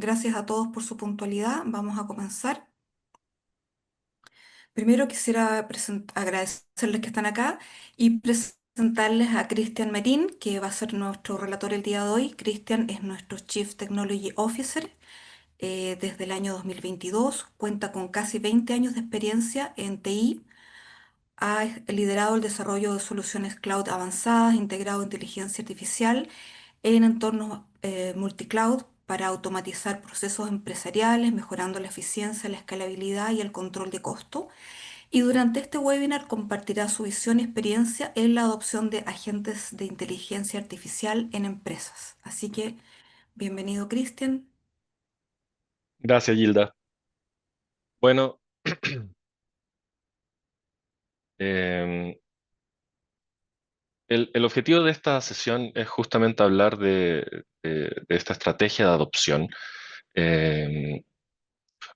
Gracias a todos por su puntualidad. Vamos a comenzar. Primero quisiera agradecerles que están acá y presentarles a Cristian Merín, que va a ser nuestro relator el día de hoy. Cristian es nuestro Chief Technology Officer desde el año 2022. Cuenta con casi 20 años de experiencia en TI. Ha liderado el desarrollo de soluciones cloud avanzadas, integrado inteligencia artificial en entornos multicloud para automatizar procesos empresariales, mejorando la eficiencia, la escalabilidad y el control de costo. Y durante este webinar compartirá su visión y experiencia en la adopción de agentes de inteligencia artificial en empresas. Así que, bienvenido, Cristian. Gracias, Gilda. Bueno, em, el objetivo de esta sesión es justamente hablar de esta estrategia de adopción. Em,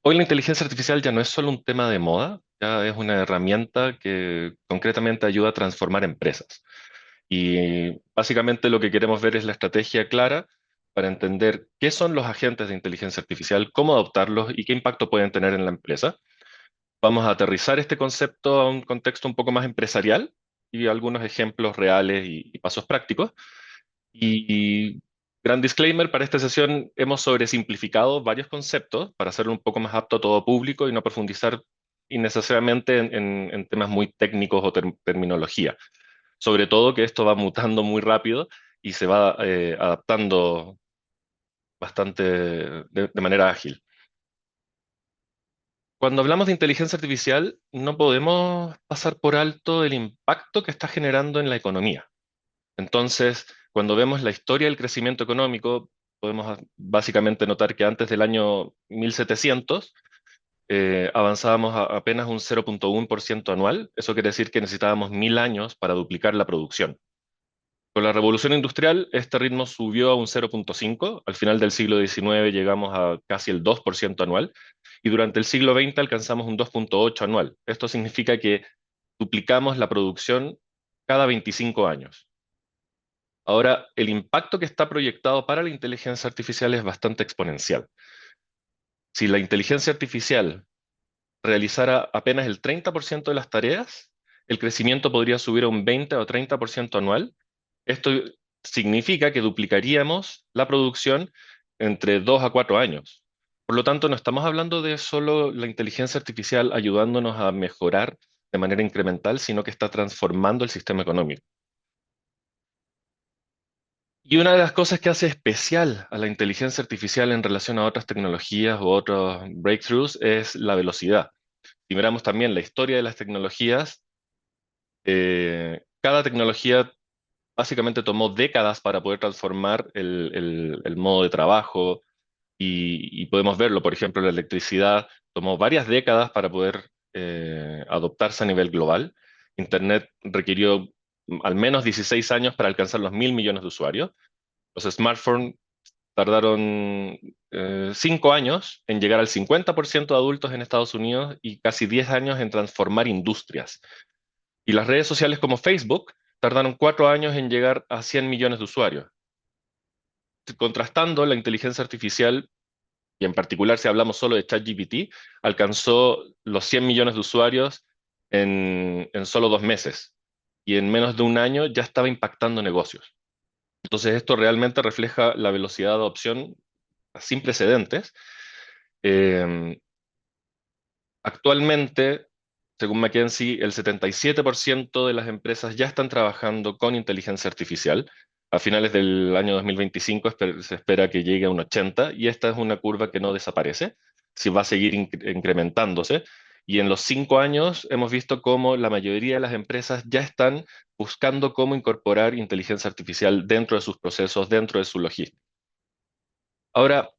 Hoy la inteligencia artificial ya no es solo un tema de moda, ya es una herramienta que concretamente ayuda a transformar empresas. Y básicamente lo que queremos ver es la estrategia clara para entender qué son los agentes de inteligencia artificial, cómo adoptarlos y qué impacto pueden tener en la empresa. Vamos a aterrizar este concepto a un contexto un poco más empresarial y algunos ejemplos reales y pasos prácticos. Y gran disclaimer, para esta sesión hemos sobresimplificado varios conceptos para hacerlo un poco más apto a todo público y no profundizar innecesariamente en temas muy técnicos o terminología. Sobre todo que esto va mutando muy rápido y se va adaptando bastante de manera ágil. Cuando hablamos de inteligencia artificial, no podemos pasar por alto el impacto que está generando en la economía. Entonces, cuando vemos la historia del crecimiento económico, podemos básicamente notar que antes del año 1700 avanzábamos a apenas un 0,1% anual. Eso quiere decir que necesitábamos 1000 años para duplicar la producción. Con la revolución industrial, este ritmo subió a un 0,5. Al final del siglo XIX llegamos a casi el 2% anual y durante el siglo XX alcanzamos un 2,8 anual. Esto significa que duplicamos la producción cada 25 años. Ahora, el impacto que está proyectado para la inteligencia artificial es bastante exponencial. Si la inteligencia artificial realizara apenas el 30% de las tareas, el crecimiento podría subir a un 20 o 30% anual. Esto significa que duplicaríamos la producción entre 2 a 4 años. Por lo tanto, no estamos hablando de solo la inteligencia artificial ayudándonos a mejorar de manera incremental, sino que está transformando el sistema económico. Y una de las cosas que hace especial a la inteligencia artificial en relación a otras tecnologías u otros breakthroughs es la velocidad. Si miramos también la historia de las tecnologías, cada tecnología básicamente tomó décadas para poder transformar el modo de trabajo y podemos verlo, por ejemplo, la electricidad tomó varias décadas para poder adoptarse a nivel global. Internet requirió al menos 16 años para alcanzar los 1.000 millones de usuarios. Los smartphones tardaron 5 años en llegar al 50% de adultos en Estados Unidos y casi 10 años en transformar industrias. Y las redes sociales como Facebook tardaron 4 años en llegar a 100 millones de usuarios. Contrastando, la inteligencia artificial, y en particular si hablamos solo de ChatGPT, alcanzó los 100 millones de usuarios en solo 2 meses. Y en menos de un año ya estaba impactando negocios. Entonces esto realmente refleja la velocidad de adopción sin precedentes. Eh, Actualmente, según McKinsey, el 77% de las empresas ya están trabajando con inteligencia artificial. A finales del año 2025 se espera que llegue a un 80% y esta es una curva que no desaparece, si va a seguir incrementándose. Y en los 5 años hemos visto cómo la mayoría de las empresas ya están buscando cómo incorporar inteligencia artificial dentro de sus procesos, dentro de su logística. Ahora,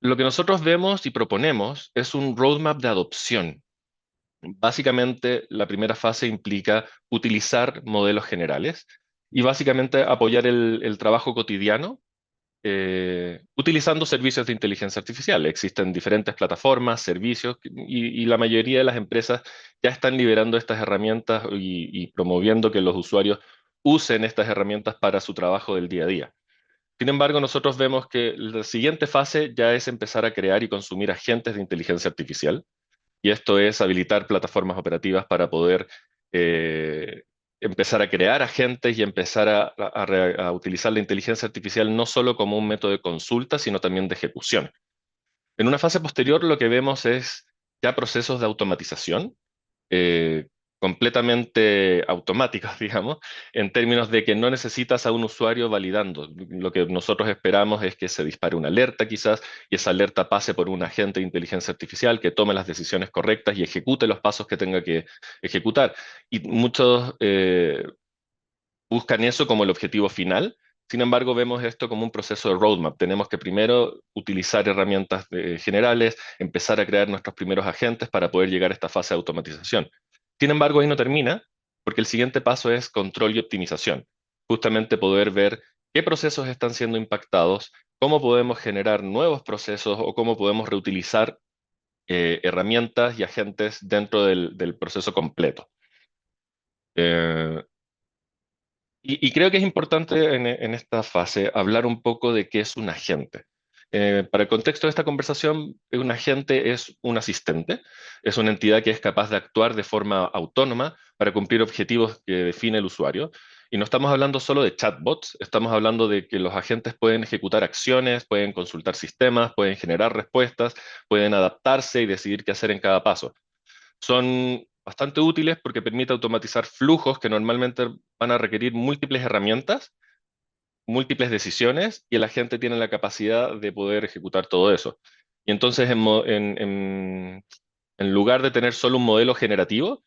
lo que nosotros vemos y proponemos es un roadmap de adopción. Básicamente, la primera fase implica utilizar modelos generales y básicamente apoyar el trabajo cotidiano utilizando servicios de inteligencia artificial. Existen diferentes plataformas, servicios y la mayoría de las empresas ya están liberando estas herramientas y promoviendo que los usuarios usen estas herramientas para su trabajo del día a día. Sin embargo, nosotros vemos que la siguiente fase ya es empezar a crear y consumir agentes de inteligencia artificial, y esto es habilitar plataformas operativas para poder eh, empezar a crear agentes y empezar a utilizar la inteligencia artificial no solo como un método de consulta, sino también de ejecución. En una fase posterior lo que vemos es ya procesos de automatización eh, completamente automáticos, digamos, en términos de que no necesitas a un usuario validando. Lo que nosotros esperamos es que se dispare una alerta quizás y esa alerta pase por un agente de inteligencia artificial que tome las decisiones correctas y ejecute los pasos que tenga que ejecutar. Y muchos buscan eso como el objetivo final. Sin embargo, vemos esto como un proceso de roadmap. Tenemos que primero utilizar herramientas generales, empezar a crear nuestros primeros agentes para poder llegar a esta fase de automatización. Sin embargo, ahí no termina, porque el siguiente paso es control y optimización. Justamente poder ver qué procesos están siendo impactados, cómo podemos generar nuevos procesos o cómo podemos reutilizar herramientas y agentes dentro del proceso completo. Eh, y creo que es importante en esta fase hablar un poco de qué es un agente. Para el contexto de esta conversación, un agente es un asistente, es una entidad que es capaz de actuar de forma autónoma para cumplir objetivos que define el usuario. Y no estamos hablando solo de chatbots, estamos hablando de que los agentes pueden ejecutar acciones, pueden consultar sistemas, pueden generar respuestas, pueden adaptarse y decidir qué hacer en cada paso. Son bastante útiles porque permite automatizar flujos que normalmente van a requerir múltiples herramientas, múltiples decisiones, y el agente tiene la capacidad de poder ejecutar todo eso. Y entonces, en lugar de tener solo un modelo generativo,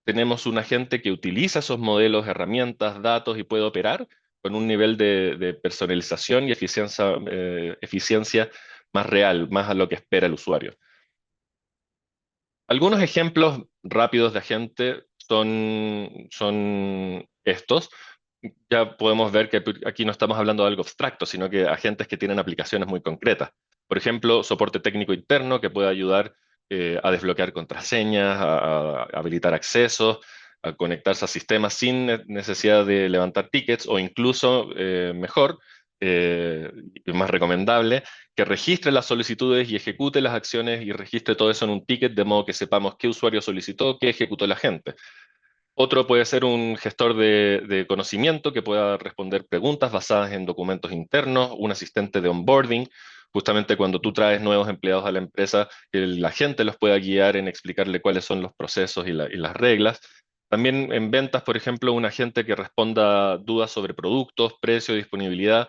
tenemos un agente que utiliza esos modelos, herramientas, datos y puede operar con un nivel de personalización y eficiencia más real, más a lo que espera el usuario. Algunos ejemplos rápidos de agente son estos. Ya podemos ver que aquí no estamos hablando de algo abstracto, sino que agentes que tienen aplicaciones muy concretas. Por ejemplo, soporte técnico interno que puede ayudar a desbloquear contraseñas, a habilitar accesos, a conectarse a sistemas sin necesidad de levantar tickets o incluso, mejor, y más recomendable, que registre las solicitudes y ejecute las acciones y registre todo eso en un ticket de modo que sepamos qué usuario solicitó, qué ejecutó la gente. Otro puede ser un gestor de conocimiento que pueda responder preguntas basadas en documentos internos, un asistente de onboarding, justamente cuando tú traes nuevos empleados a la empresa, que la gente los pueda guiar en explicarle cuáles son los procesos y las reglas. También en ventas, por ejemplo, un agente que responda dudas sobre productos, precio, disponibilidad.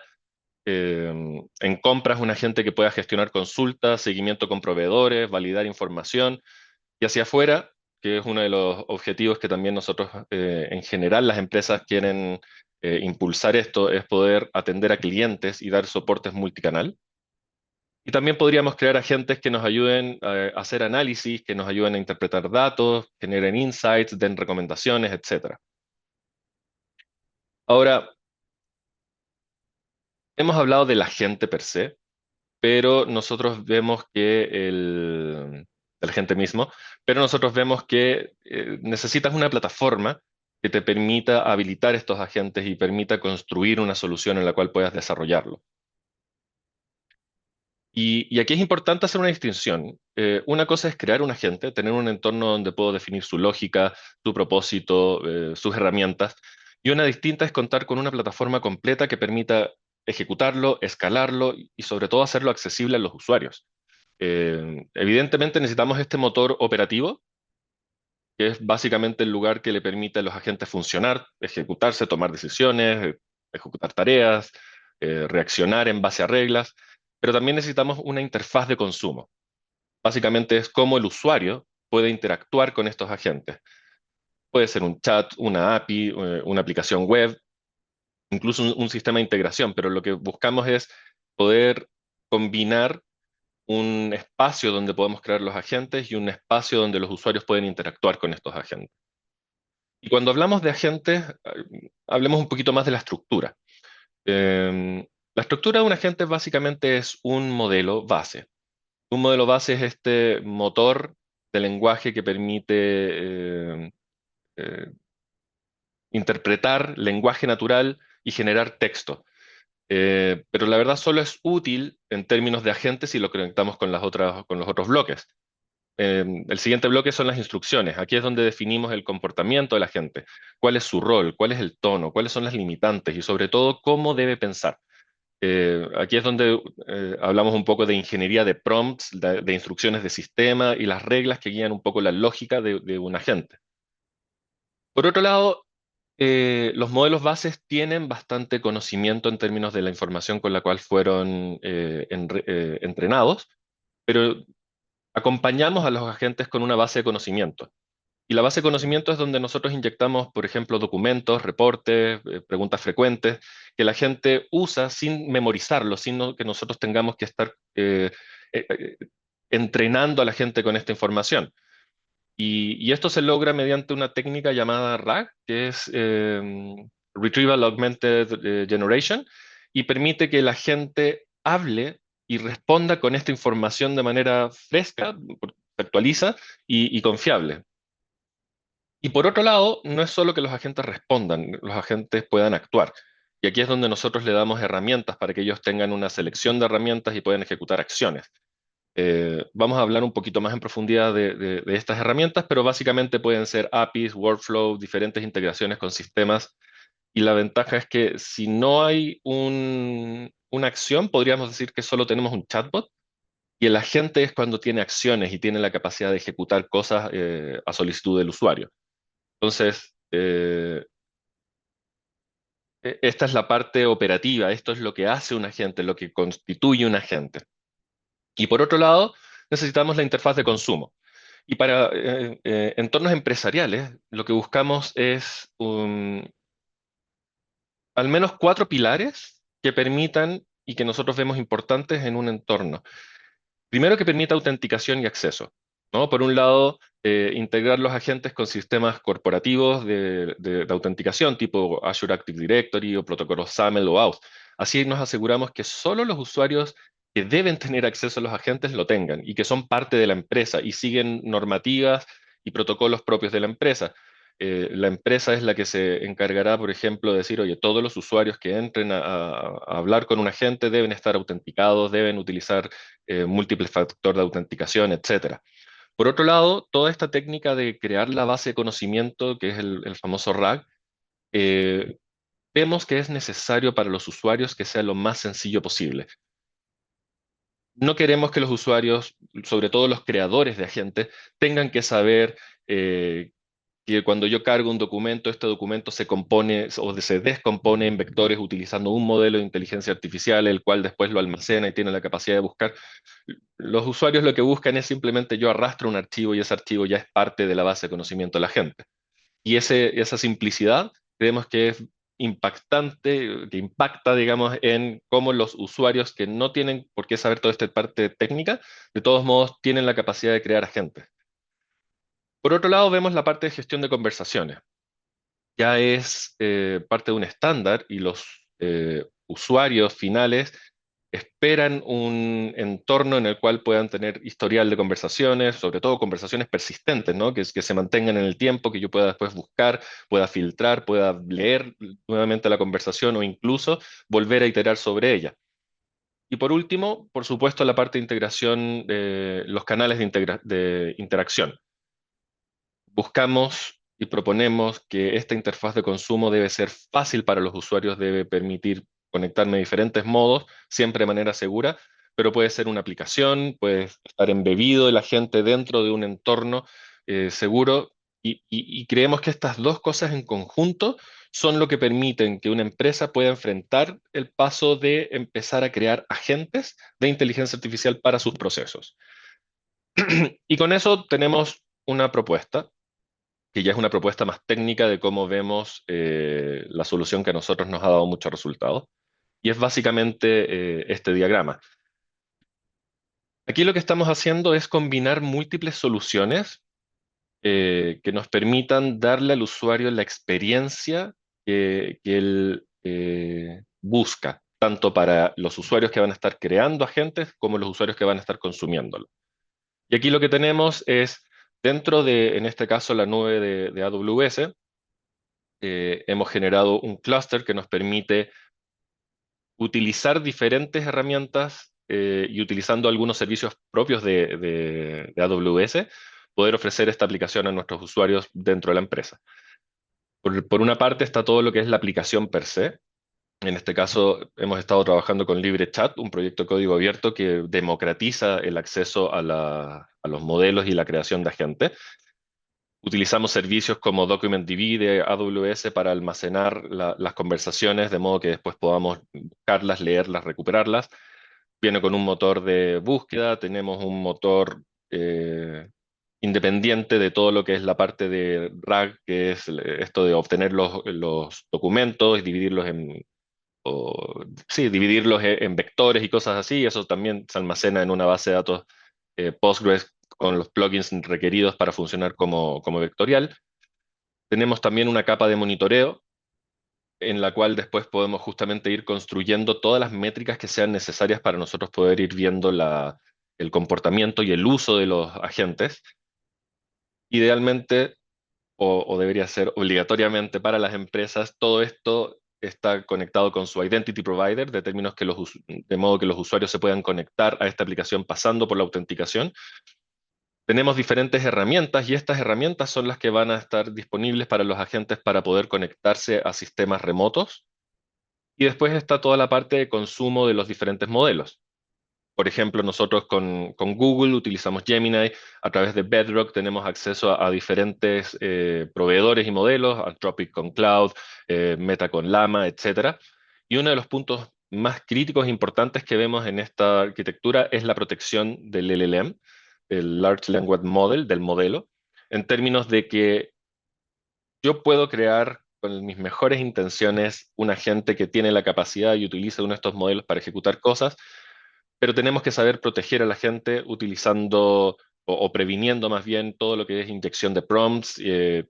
En compras, un agente que pueda gestionar consultas, seguimiento con proveedores, validar información. Y hacia afuera, que es uno de los objetivos que también nosotros, en general, las empresas quieren impulsar esto, es poder atender a clientes y dar soportes multicanal. Y también podríamos crear agentes que nos ayuden a hacer análisis, que nos ayuden a interpretar datos, generen insights, den recomendaciones, etcétera. Ahora, hemos hablado del agente per se, pero nosotros vemos que el agente mismo, pero nosotros vemos que necesitas una plataforma que te permita habilitar estos agentes y permita construir una solución en la cual puedas desarrollarlo. Y aquí es importante hacer una distinción. Una cosa es crear un agente, tener un entorno donde puedo definir su lógica, su propósito, sus herramientas, y una distinta es contar con una plataforma completa que permita ejecutarlo, escalarlo y sobre todo hacerlo accesible a los usuarios. Evidentemente necesitamos este motor operativo, que es básicamente el lugar que le permite a los agentes funcionar, ejecutarse, tomar decisiones, ejecutar tareas, reaccionar en base a reglas, pero también necesitamos una interfaz de consumo. Básicamente es cómo el usuario puede interactuar con estos agentes. Puede ser un chat, una API, una aplicación web, incluso un sistema de integración, pero lo que buscamos es poder combinar un espacio donde podemos crear los agentes y un espacio donde los usuarios pueden interactuar con estos agentes. Y cuando hablamos de agentes, hablemos un poquito más de la estructura. La estructura de un agente básicamente es un modelo base. Un modelo base es este motor de lenguaje que permite eh, interpretar lenguaje natural y generar texto. Pero la verdad solo es útil en términos de agentes si lo conectamos con con los otros bloques. El siguiente bloque son las instrucciones. Aquí es donde definimos el comportamiento del agente, cuál es su rol, cuál es el tono, cuáles son las limitantes y sobre todo cómo debe pensar. Aquí es donde hablamos un poco de ingeniería de prompts, de instrucciones de sistema y las reglas que guían un poco la lógica de un agente. Por otro lado, los modelos bases tienen bastante conocimiento en términos de la información con la cual fueron entrenados, pero acompañamos a los agentes con una base de conocimiento. Y la base de conocimiento es donde nosotros inyectamos, por ejemplo, documentos, reportes, preguntas frecuentes, que la gente usa sin memorizarlo, sin que nosotros tengamos que estar eh, eh, entrenando a la gente con esta información. Y esto se logra mediante una técnica llamada RAG, que es Retrieval Augmented Generation, y permite que la gente hable y responda con esta información de manera fresca, se actualiza y confiable. Y por otro lado, no es solo que los agentes respondan, los agentes puedan actuar. Y aquí es donde nosotros le damos herramientas para que ellos tengan una selección de herramientas y puedan ejecutar acciones. Vamos a hablar un poquito más en profundidad de estas herramientas, pero básicamente pueden ser APIs, workflow, diferentes integraciones con sistemas. Y la ventaja es que si no hay una acción, podríamos decir que solo tenemos un chatbot. Y el agente es cuando tiene acciones y tiene la capacidad de ejecutar cosas a solicitud del usuario. Entonces, esta es la parte operativa, esto es lo que hace un agente, lo que constituye un agente. Y por otro lado, necesitamos la interfaz de consumo. Y para entornos empresariales, lo que buscamos es al menos cuatro pilares que permitan y que nosotros vemos importantes en un entorno. Primero, que permita autenticación y acceso, ¿no? Por un lado, integrar los agentes con sistemas corporativos de autenticación, tipo Azure Active Directory o protocolos SAML o Auth. Así nos aseguramos que solo los usuarios que deben tener acceso a los agentes lo tengan y que son parte de la empresa y siguen normativas y protocolos propios de la empresa. La empresa es la que se encargará, por ejemplo, de decir, oye, todos los usuarios que entren a hablar con un agente deben estar autenticados, deben utilizar múltiple factor de autenticación, etcétera. Por otro lado, toda esta técnica de crear la base de conocimiento, que es el famoso RAG, eh, vemos que es necesario para los usuarios que sea lo más sencillo posible. No queremos que los usuarios, sobre todo los creadores de agentes, tengan que saber que cuando yo cargo un documento, este documento se compone o se descompone en vectores utilizando un modelo de inteligencia artificial, el cual después lo almacena y tiene la capacidad de buscar. Los usuarios lo que buscan es simplemente yo arrastro un archivo y ese archivo ya es parte de la base de conocimiento de la gente. Y esa simplicidad creemos que es impactante, que impacta, digamos, en cómo los usuarios que no tienen por qué saber toda esta parte técnica, de todos modos tienen la capacidad de crear agentes. Por otro lado, vemos la parte de gestión de conversaciones. Ya es parte de un estándar y los usuarios finales esperan un entorno en el cual puedan tener historial de conversaciones, sobre todo conversaciones persistentes, ¿no? Que se mantengan en el tiempo, que yo pueda después buscar, pueda filtrar, pueda leer nuevamente la conversación o incluso volver a iterar sobre ella. Y por último, por supuesto, la parte de integración de los canales de interacción. Buscamos y proponemos que esta interfaz de consumo debe ser fácil para los usuarios, debe permitir conectarme de diferentes modos, siempre de manera segura, pero puede ser una aplicación, puede estar embebido el agente dentro de un entorno seguro y creemos que estas dos cosas en conjunto son lo que permiten que una empresa pueda enfrentar el paso de empezar a crear agentes de inteligencia artificial para sus procesos. Y con eso tenemos una propuesta que ya es una propuesta más técnica de cómo vemos la solución que a nosotros nos ha dado muchos resultados. Y es básicamente este diagrama. Aquí lo que estamos haciendo es combinar múltiples soluciones que nos permitan darle al usuario la experiencia que él busca, tanto para los usuarios que van a estar creando agentes como los usuarios que van a estar consumiéndolo. Y aquí lo que tenemos es, dentro de, en este caso, la nube de AWS, hemos generado un clúster que nos permite utilizar diferentes herramientas y utilizando algunos servicios propios de AWS, poder ofrecer esta aplicación a nuestros usuarios dentro de la empresa. Por una parte está todo lo que es la aplicación per se. En este caso, hemos estado trabajando con LibreChat, un proyecto de código abierto que democratiza el acceso a los modelos y la creación de agentes. Utilizamos servicios como DocumentDB de AWS para almacenar las conversaciones, de modo que después podamos buscarlas, leerlas, recuperarlas. Viene con un motor de búsqueda, tenemos un motor independiente de todo lo que es la parte de RAG, que es esto de obtener los documentos y dividirlos sí, dividirlos en vectores y cosas así. Eso también se almacena en una base de datos Postgres con los plugins requeridos para funcionar como vectorial. Tenemos también una capa de monitoreo en la cual después podemos justamente ir construyendo todas las métricas que sean necesarias para nosotros poder ir viendo el comportamiento y el uso de los agentes. Idealmente, o debería ser obligatoriamente para las empresas, todo esto está conectado con su identity provider, de modo que los usuarios se puedan conectar a esta aplicación pasando por la autenticación. Tenemos diferentes herramientas y estas herramientas son las que van a estar disponibles para los agentes para poder conectarse a sistemas remotos. Y después está toda la parte de consumo de los diferentes modelos. Por ejemplo, nosotros con Google utilizamos Gemini, a través de Bedrock tenemos acceso a diferentes proveedores y modelos, Anthropic con Cloud, Meta con Llama, etcétera. Y uno de los puntos más críticos e importantes que vemos en esta arquitectura es la protección del LLM, el Large Language Model, del modelo, en términos de que yo puedo crear con mis mejores intenciones un agente que tiene la capacidad y utiliza uno de estos modelos para ejecutar cosas, pero tenemos que saber proteger a la gente utilizando o previniendo más bien todo lo que es inyección de prompts, que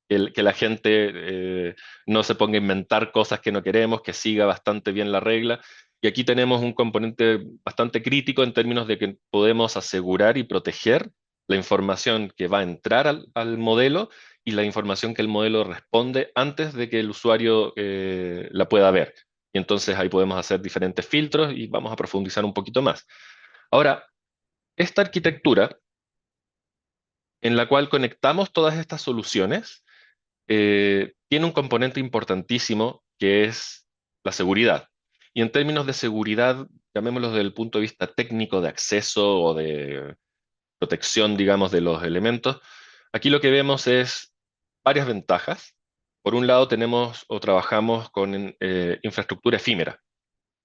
la gente no se ponga a inventar cosas que no queremos, que siga bastante bien la regla. Y aquí tenemos un componente bastante crítico en términos de que podemos asegurar y proteger la información que va a entrar al modelo y la información que el modelo responde antes de que el usuario la pueda ver. Y entonces ahí podemos hacer diferentes filtros y vamos a profundizar un poquito más. Ahora, esta arquitectura en la cual conectamos todas estas soluciones tiene un componente importantísimo que es la seguridad. Y en términos de seguridad, llamémoslo desde el punto de vista técnico de acceso o de protección, digamos, de los elementos, aquí lo que vemos es varias ventajas. Por un lado, tenemos o trabajamos con infraestructura efímera.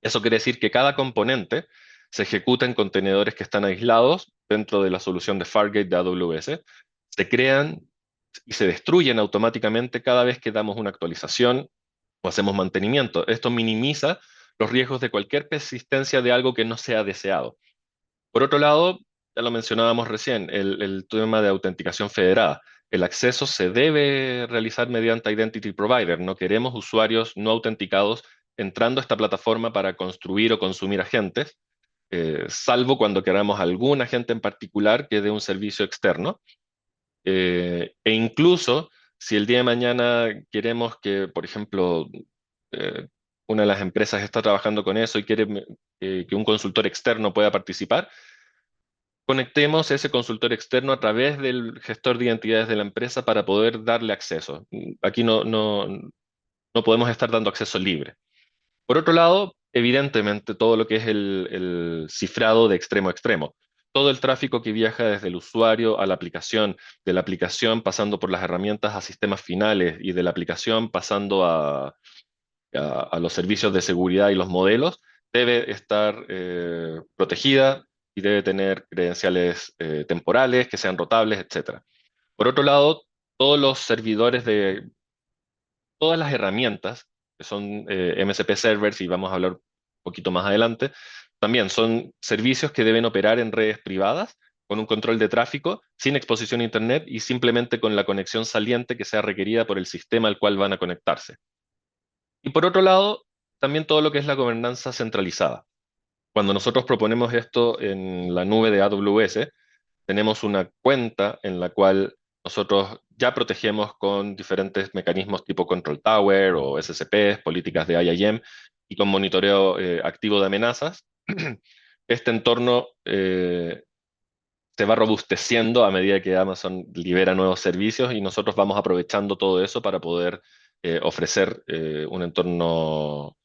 Eso quiere decir que cada componente se ejecuta en contenedores que están aislados dentro de la solución de Fargate de AWS. Se crean y se destruyen automáticamente cada vez que damos una actualización o hacemos mantenimiento. Esto minimiza los riesgos de cualquier persistencia de algo que no sea deseado. Por otro lado, ya lo mencionábamos recién, el tema de autenticación federada. El acceso se debe realizar mediante Identity Provider. No queremos usuarios no autenticados entrando a esta plataforma para construir o consumir agentes, salvo cuando queramos algún agente en particular que dé un servicio externo. E incluso si el día de mañana queremos que, por ejemplo, eh, una de las empresas está trabajando con eso y quiere que un consultor externo pueda participar, conectemos ese consultor externo a través del gestor de identidades de la empresa para poder darle acceso. Aquí no podemos estar dando acceso libre. Por otro lado, evidentemente, todo lo que es el cifrado de extremo a extremo. Todo el tráfico que viaja desde el usuario a la aplicación, de la aplicación pasando por las herramientas a sistemas finales y de la aplicación pasando a los servicios de seguridad y los modelos, debe estar protegida y debe tener credenciales temporales que sean rotables, etcétera. Por otro lado, todos los servidores de todas las herramientas que son MCP servers, y vamos a hablar un poquito más adelante, también son servicios que deben operar en redes privadas con un control de tráfico, sin exposición a Internet y simplemente con la conexión saliente que sea requerida por el sistema al cual van a conectarse. Y por otro lado, también todo lo que es la gobernanza centralizada. Cuando nosotros proponemos esto en la nube de AWS, tenemos una cuenta en la cual nosotros ya protegemos con diferentes mecanismos tipo Control Tower o SCPs, políticas de IAM, y con monitoreo activo de amenazas, este entorno se va robusteciendo a medida que Amazon libera nuevos servicios y nosotros vamos aprovechando todo eso para poder ofrecer un entorno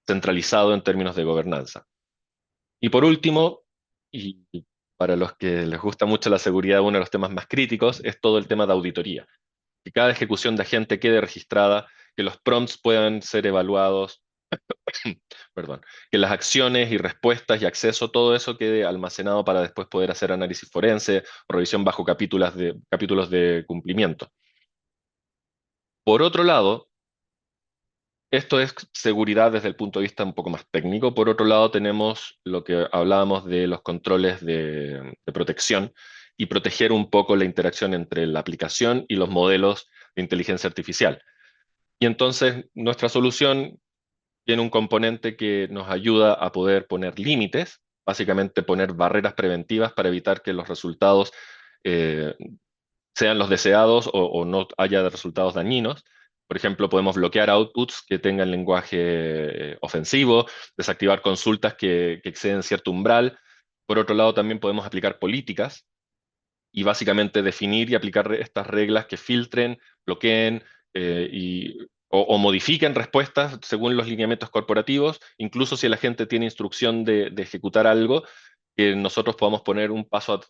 centralizado en términos de gobernanza. Y por último, y para los que les gusta mucho la seguridad, uno de los temas más críticos es todo el tema de auditoría. Que cada ejecución de agente quede registrada, que los prompts puedan ser evaluados, perdón, que las acciones y respuestas y acceso, todo eso quede almacenado para después poder hacer análisis forense o revisión bajo capítulos de cumplimiento. Por otro lado, esto es seguridad desde el punto de vista un poco más técnico. Por otro lado, tenemos lo que hablábamos de los controles de protección y proteger un poco la interacción entre la aplicación y los modelos de inteligencia artificial. Y entonces nuestra solución tiene un componente que nos ayuda a poder poner límites, básicamente poner barreras preventivas para evitar que los resultados eh, sean los deseados o no haya resultados dañinos. Por ejemplo, podemos bloquear outputs que tengan lenguaje ofensivo, desactivar consultas que exceden cierto umbral. Por otro lado, también podemos aplicar políticas y básicamente definir y aplicar estas reglas que filtren, bloqueen o modifiquen respuestas según los lineamientos corporativos, incluso si la gente tiene instrucción de ejecutar algo, que nosotros podamos poner un paso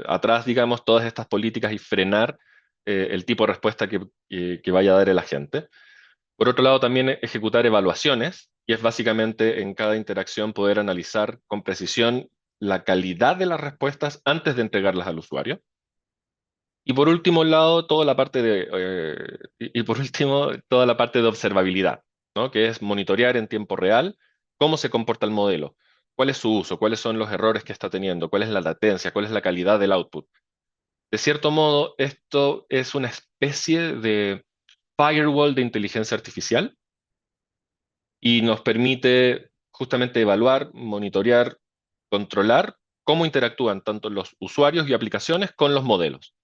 atrás, digamos, todas estas políticas y frenar el tipo de respuesta que vaya a dar el agente. Por otro lado, también ejecutar evaluaciones, y es básicamente en cada interacción poder analizar con precisión la calidad de las respuestas antes de entregarlas al usuario. Y por último lado, toda la parte y por último, toda la parte de observabilidad, ¿no? Que es monitorear en tiempo real cómo se comporta el modelo, cuál es su uso, cuáles son los errores que está teniendo, cuál es la latencia, cuál es la calidad del output. De cierto modo, esto es una especie de firewall de inteligencia artificial y nos permite justamente evaluar, monitorear, controlar cómo interactúan tanto los usuarios y aplicaciones con los modelos.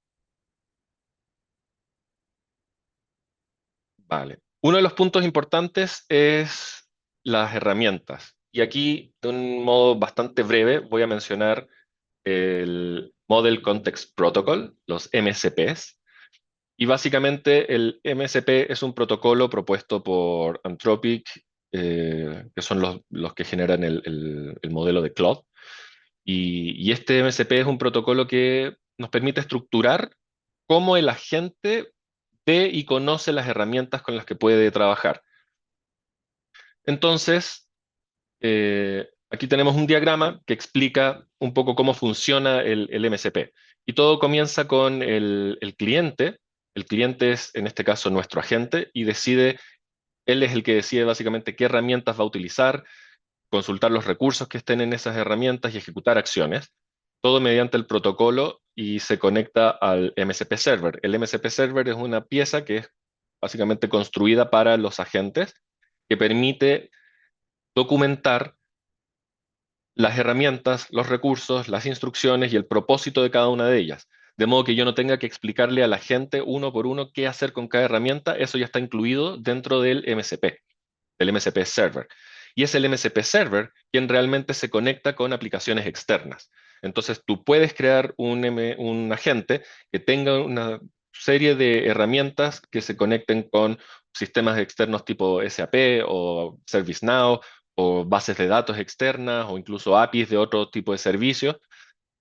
Vale. Uno de los puntos importantes es las herramientas. Y aquí, de un modo bastante breve, voy a mencionar el Model Context Protocol, los MCPs. Y básicamente el MCP es un protocolo propuesto por Anthropic, que son los que generan el modelo de Claude. Y este MCP es un protocolo que nos permite estructurar cómo el agente ve y conoce las herramientas con las que puede trabajar. Entonces, aquí tenemos un diagrama que explica un poco cómo funciona el MCP. Y todo comienza con el cliente. El cliente es, en este caso, nuestro agente y él es el que decide básicamente qué herramientas va a utilizar, consultar los recursos que estén en esas herramientas y ejecutar acciones. Todo mediante el protocolo y se conecta al MCP Server. El MCP Server es una pieza que es básicamente construida para los agentes que permite documentar las herramientas, los recursos, las instrucciones y el propósito de cada una de ellas. De modo que yo no tenga que explicarle a la gente uno por uno qué hacer con cada herramienta, eso ya está incluido dentro del MCP Server. Y es el MCP Server quien realmente se conecta con aplicaciones externas. Entonces tú puedes crear un agente que tenga una serie de herramientas que se conecten con sistemas externos tipo SAP o ServiceNow o bases de datos externas o incluso APIs de otro tipo de servicios.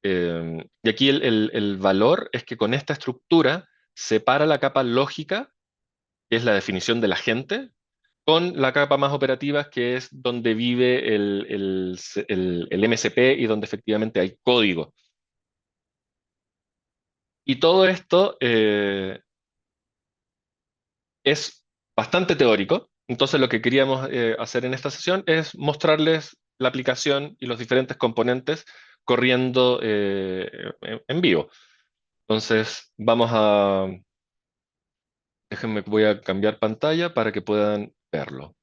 Y aquí el valor es que con esta estructura separa la capa lógica, que es la definición del agente, con la capa más operativa, que es donde vive el MCP y donde efectivamente hay código. Y todo esto es bastante teórico. Entonces lo que queríamos hacer en esta sesión es mostrarles la aplicación y los diferentes componentes corriendo en vivo. Entonces déjenme, voy a cambiar pantalla para que puedan verlo.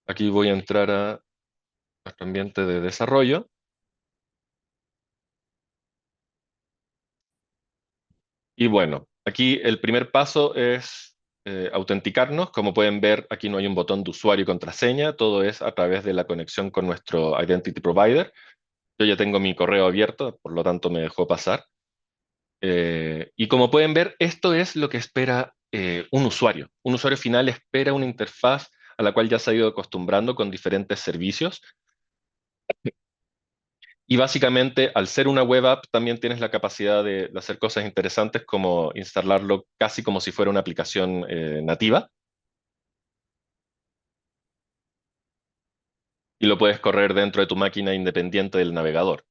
Aquí voy a entrar a nuestro ambiente de desarrollo. Y bueno, Aquí el primer paso es autenticarnos. Como pueden ver, aquí no hay un botón de usuario y contraseña, todo es a través de la conexión con nuestro Identity Provider. Yo ya tengo mi correo abierto, por lo tanto me dejó pasar. Y como pueden ver, esto es lo que espera un usuario. Un usuario final espera una interfaz a la cual ya se ha ido acostumbrando con diferentes servicios. Y básicamente, al ser una web app, también tienes la capacidad de hacer cosas interesantes como instalarlo casi como si fuera una aplicación nativa y lo puedes correr dentro de tu máquina independiente del navegador.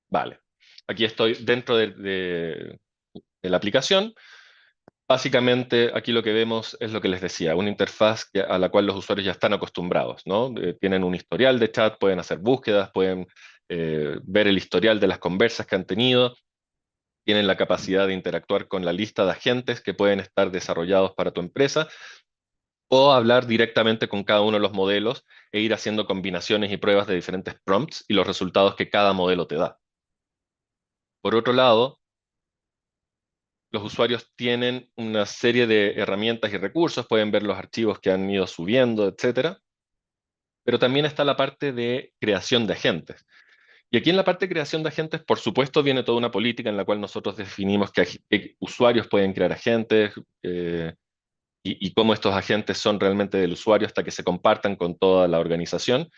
Vale. Aquí estoy dentro de la aplicación. Básicamente, aquí lo que vemos es lo que les decía, una interfaz a la cual los usuarios ya están acostumbrados, ¿no? Tienen un historial de chat, pueden hacer búsquedas, pueden ver el historial de las conversas que han tenido, tienen la capacidad de interactuar con la lista de agentes que pueden estar desarrollados para tu empresa o hablar directamente con cada uno de los modelos e ir haciendo combinaciones y pruebas de diferentes prompts y los resultados que cada modelo te da. Por otro lado, los usuarios tienen una serie de herramientas y recursos, pueden ver los archivos que han ido subiendo, etcétera, pero también está la parte de creación de agentes. Y aquí en la parte de creación de agentes, por supuesto, viene toda una política en la cual nosotros definimos que usuarios pueden crear agentes, y cómo estos agentes son realmente del usuario hasta que se compartan con toda la organización.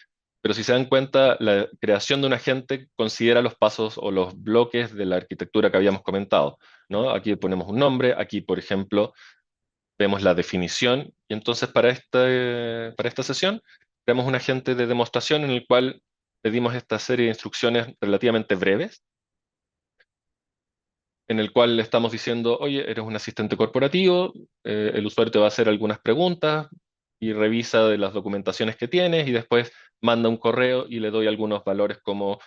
Pero si se dan cuenta, la creación de un agente considera los pasos o los bloques de la arquitectura que habíamos comentado, ¿no? Aquí ponemos un nombre, aquí, por ejemplo, vemos la definición, y entonces para esta sesión creamos un agente de demostración en el cual pedimos esta serie de instrucciones relativamente breves en el cual le estamos diciendo, oye, eres un asistente corporativo, el usuario te va a hacer algunas preguntas y revisa de las documentaciones que tienes y después manda un correo y le doy algunos valores como,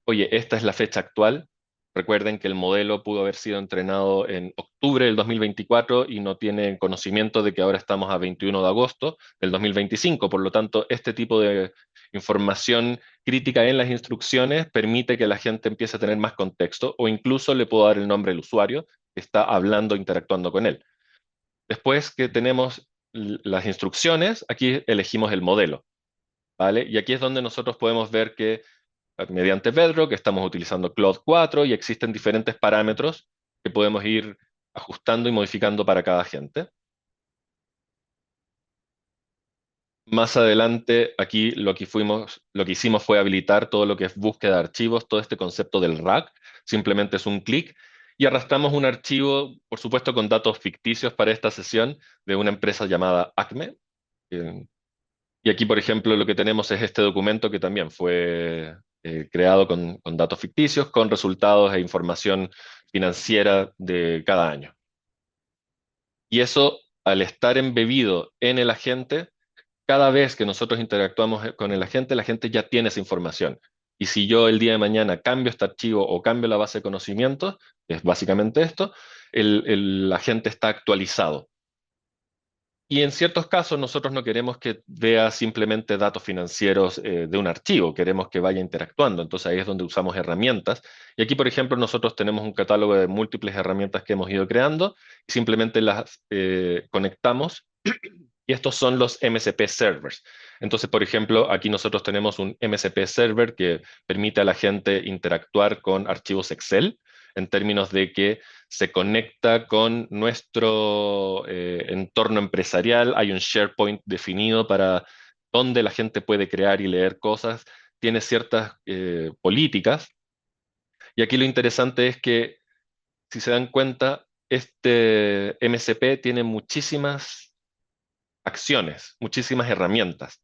oye, esta es la fecha actual. Recuerden que el modelo pudo haber sido entrenado en octubre del 2024 y no tiene conocimiento de que ahora estamos a 21 de agosto del 2025. Por lo tanto, este tipo de información crítica en las instrucciones permite que la gente empiece a tener más contexto o incluso le puedo dar el nombre del usuario que está hablando, interactuando con él. Después que tenemos las instrucciones, aquí elegimos el modelo, ¿vale? Y aquí es donde nosotros podemos ver que mediante Bedrock estamos utilizando Claude 4 y existen diferentes parámetros que podemos ir ajustando y modificando para cada agente. Más adelante, aquí lo que hicimos fue habilitar todo lo que es búsqueda de archivos, todo este concepto del RAG, simplemente es un clic y arrastramos un archivo, por supuesto, con datos ficticios para esta sesión de una empresa llamada Acme. eh, Y aquí, por ejemplo, lo que tenemos es este documento que también fue creado con datos ficticios, con resultados e información financiera de cada año. Y eso, al estar embebido en el agente, cada vez que nosotros interactuamos con el agente, la gente ya tiene esa información. Y si yo el día de mañana cambio este archivo o cambio la base de conocimientos, que es básicamente esto, el agente está actualizado. Y en ciertos casos nosotros no queremos que vea simplemente datos financieros de un archivo, queremos que vaya interactuando. Entonces ahí es donde usamos herramientas. Y aquí, por ejemplo, nosotros tenemos un catálogo de múltiples herramientas que hemos ido creando y simplemente las conectamos. Y estos son los MCP servers. Entonces, por ejemplo, aquí nosotros tenemos un MCP server que permite a la gente interactuar con archivos Excel en términos de que se conecta con nuestro entorno empresarial. Hay un SharePoint definido para donde la gente puede crear y leer cosas. Tiene ciertas políticas. Y aquí lo interesante es que, si se dan cuenta, este MCP tiene muchísimas acciones, muchísimas herramientas.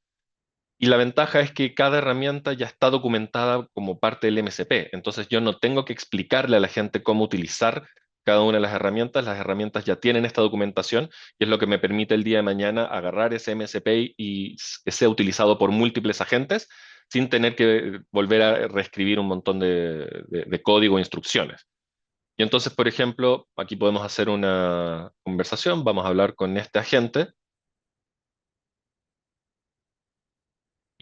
Y la ventaja es que cada herramienta ya está documentada como parte del MCP. Entonces yo no tengo que explicarle a la gente cómo utilizar cada una de las herramientas. Las herramientas ya tienen esta documentación y es lo que me permite el día de mañana agarrar ese MCP y que sea utilizado por múltiples agentes sin tener que volver a reescribir un montón de código e instrucciones. Y entonces, por ejemplo, aquí podemos hacer una conversación. Vamos a hablar con este agente.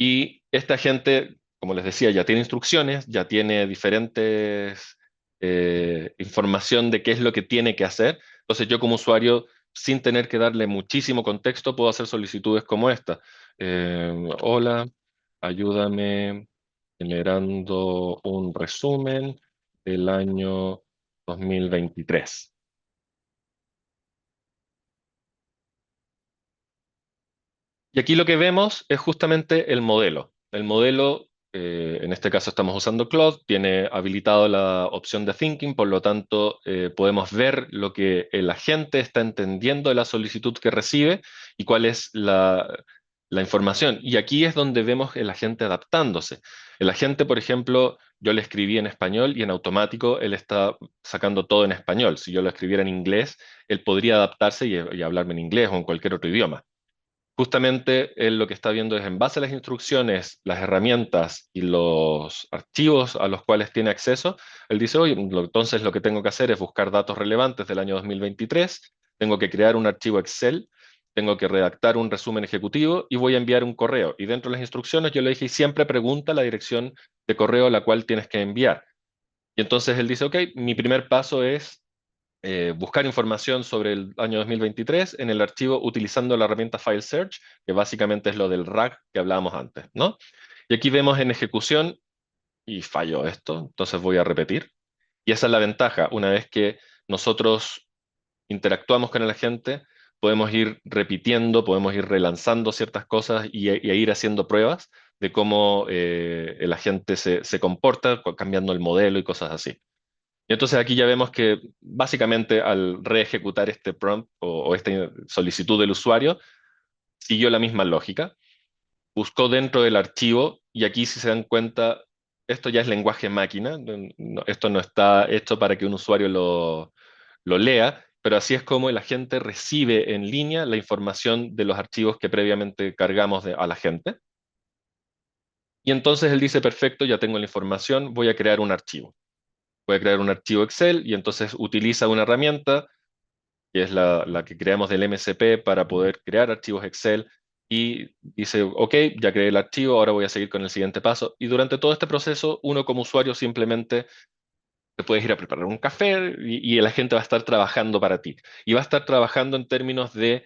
Y esta gente, como les decía, ya tiene instrucciones, ya tiene diferentes información de qué es lo que tiene que hacer. Entonces yo como usuario, sin tener que darle muchísimo contexto, puedo hacer solicitudes como esta. Hola, ayúdame generando un resumen del año 2023. Y aquí lo que vemos es justamente el modelo. El modelo, en este caso estamos usando Claude, tiene habilitado la opción de Thinking, por lo tanto podemos ver lo que el agente está entendiendo de la solicitud que recibe y cuál es la información. Y aquí es donde vemos el agente adaptándose. El agente, por ejemplo, yo le escribí en español y en automático él está sacando todo en español. Si yo lo escribiera en inglés, él podría adaptarse y hablarme en inglés o en cualquier otro idioma. Justamente él lo que está viendo es en base a las instrucciones, las herramientas y los archivos a los cuales tiene acceso, él dice, oye, entonces lo que tengo que hacer es buscar datos relevantes del año 2023, tengo que crear un archivo Excel, tengo que redactar un resumen ejecutivo y voy a enviar un correo. Y dentro de las instrucciones yo le dije, siempre pregunta la dirección de correo a la cual tienes que enviar. Y entonces él dice, ok, mi primer paso es buscar información sobre el año 2023 en el archivo utilizando la herramienta File Search, que básicamente es lo del RAG que hablábamos antes, ¿no? Y aquí vemos en ejecución, y falló esto, entonces voy a repetir. Y esa es la ventaja, una vez que nosotros interactuamos con el agente, podemos ir repitiendo, podemos ir relanzando ciertas cosas y ir haciendo pruebas de cómo el agente se comporta, cambiando el modelo y cosas así. Y entonces aquí ya vemos que básicamente al reejecutar este prompt o esta solicitud del usuario, siguió la misma lógica, buscó dentro del archivo y aquí si se dan cuenta, esto ya es lenguaje máquina, esto no está hecho para que un usuario lo lea, pero así es como el agente recibe en línea la información de los archivos que previamente cargamos a la gente. Y entonces él dice, perfecto, ya tengo la información, voy a crear un archivo. Voy a crear un archivo Excel y entonces utiliza una herramienta que es la que creamos del MCP para poder crear archivos Excel y dice, ok, ya creé el archivo, ahora voy a seguir con el siguiente paso. Y durante todo este proceso, uno como usuario simplemente te puedes ir a preparar un café y la gente va a estar trabajando para ti. Y va a estar trabajando en términos de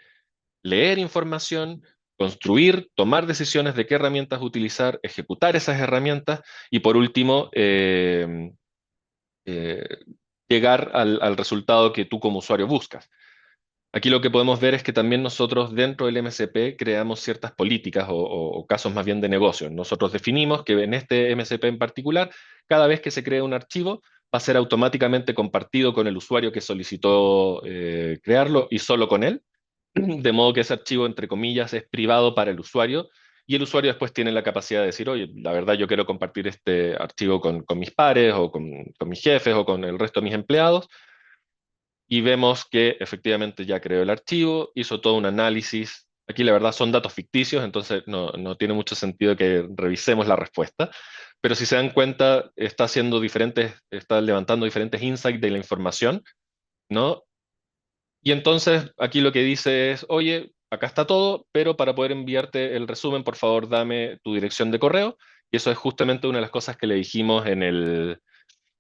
leer información, construir, tomar decisiones de qué herramientas utilizar, ejecutar esas herramientas y por último, eh, llegar al resultado que tú como usuario buscas. Aquí lo que podemos ver es que también nosotros dentro del MCP creamos ciertas políticas o casos más bien de negocio. Nosotros definimos que en este MCP en particular, cada vez que se crea un archivo, va a ser automáticamente compartido con el usuario que solicitó crearlo y solo con él, de modo que ese archivo, entre comillas, es privado para el usuario y el usuario después tiene la capacidad de decir, oye, la verdad yo quiero compartir este archivo con mis pares o con mis jefes o con el resto de mis empleados y vemos que efectivamente ya creó el archivo, hizo todo un análisis. Aquí la verdad son datos ficticios, entonces no tiene mucho sentido que revisemos la respuesta, pero si se dan cuenta, está haciendo diferentes, está levantando diferentes insights de la información, ¿no? Y entonces aquí lo que dice es, oye, acá está todo, pero para poder enviarte el resumen, por favor, dame tu dirección de correo. Y eso es justamente una de las cosas que le dijimos en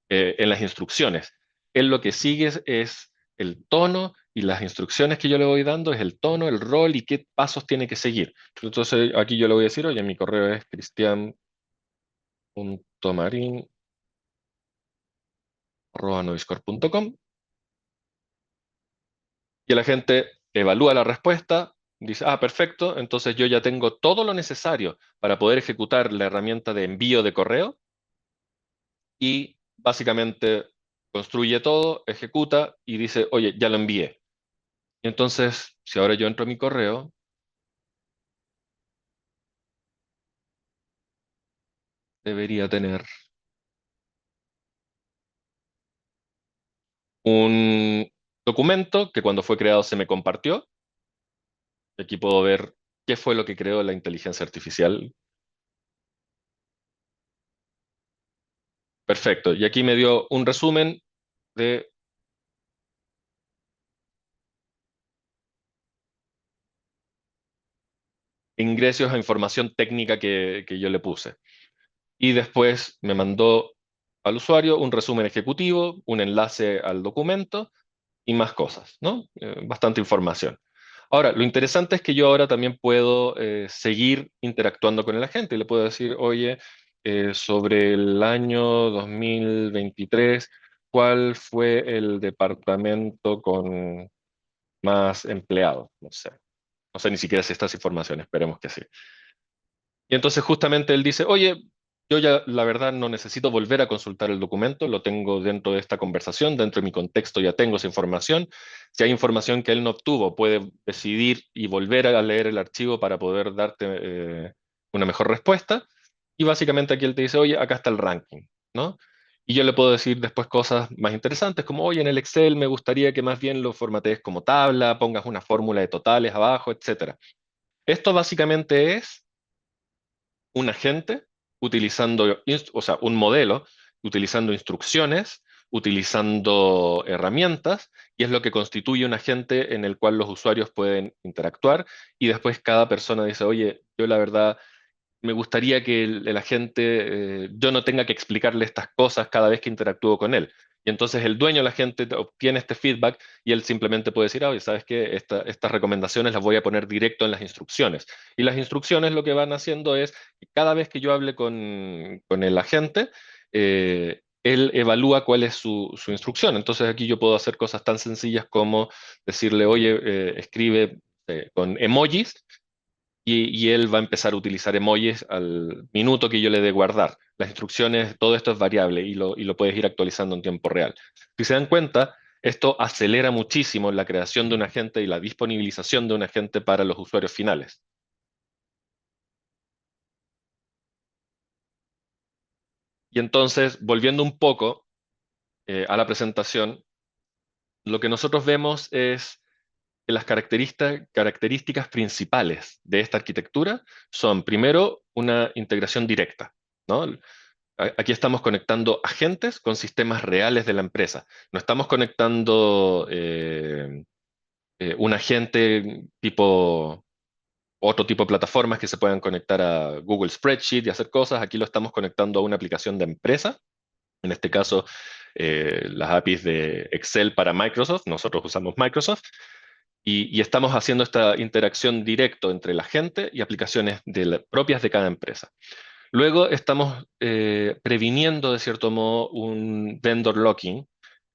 las instrucciones. Él lo que sigue es el tono y las instrucciones que yo le voy dando es el tono, el rol y qué pasos tiene que seguir. Entonces aquí yo le voy a decir, oye, mi correo es cristian.marin@noiscore.com y la gente evalúa la respuesta, dice, ah, perfecto, entonces yo ya tengo todo lo necesario para poder ejecutar la herramienta de envío de correo y básicamente construye todo, ejecuta y dice, oye, ya lo envié. Y entonces, si ahora yo entro a mi correo, debería tener un documento que cuando fue creado se me compartió. Aquí puedo ver qué fue lo que creó la inteligencia artificial. Perfecto. Y aquí me dio un resumen de ingresos a información técnica que yo le puse. Y después me mandó al usuario un resumen ejecutivo, un enlace al documento y más cosas, ¿no? Bastante información. Ahora, lo interesante es que yo ahora también puedo seguir interactuando con el agente y le puedo decir, oye, sobre el año 2023, ¿cuál fue el departamento con más empleados? No sé. No sé ni siquiera si estas informaciones, esperemos que sí. Y entonces justamente él dice, oye, yo ya la verdad no necesito volver a consultar el documento, lo tengo dentro de esta conversación, dentro de mi contexto ya tengo esa información. Si hay información que él no obtuvo, puede decidir y volver a leer el archivo para poder darte una mejor respuesta. Y básicamente aquí él te dice, oye, acá está el ranking, ¿no? Y yo le puedo decir después cosas más interesantes, como, oye, en el Excel me gustaría que más bien lo formatees como tabla, pongas una fórmula de totales abajo, etcétera. Esto básicamente es un agente utilizando, o sea, un modelo utilizando instrucciones, utilizando herramientas, y es lo que constituye un agente en el cual los usuarios pueden interactuar y después cada persona dice, oye, yo la verdad me gustaría que el agente, yo no tenga que explicarle estas cosas cada vez que interactúo con él. Y entonces el dueño, la gente, obtiene este feedback y él simplemente puede decir, ah, oye, ¿sabes qué? Estas recomendaciones las voy a poner directo en las instrucciones. Y las instrucciones lo que van haciendo es, que cada vez que yo hable con el agente, él evalúa cuál es su instrucción. Entonces aquí yo puedo hacer cosas tan sencillas como decirle, oye, escribe con emojis y él va a empezar a utilizar emojis al minuto que yo le dé guardar. Las instrucciones, todo esto es variable y lo puedes ir actualizando en tiempo real. Si se dan cuenta, esto acelera muchísimo la creación de un agente y la disponibilización de un agente para los usuarios finales. Y entonces, volviendo un poco a la presentación, lo que nosotros vemos es que las características principales de esta arquitectura son, primero, una integración directa, ¿no? Aquí estamos conectando agentes con sistemas reales de la empresa. No estamos conectando un agente tipo otro tipo de plataformas que se puedan conectar a Google Spreadsheet y hacer cosas. Aquí lo estamos conectando a una aplicación de empresa. En este caso, las APIs de Excel para Microsoft. Nosotros usamos Microsoft. Y estamos haciendo esta interacción directo entre la gente y aplicaciones propias de cada empresa. Luego estamos previniendo, de cierto modo, un vendor locking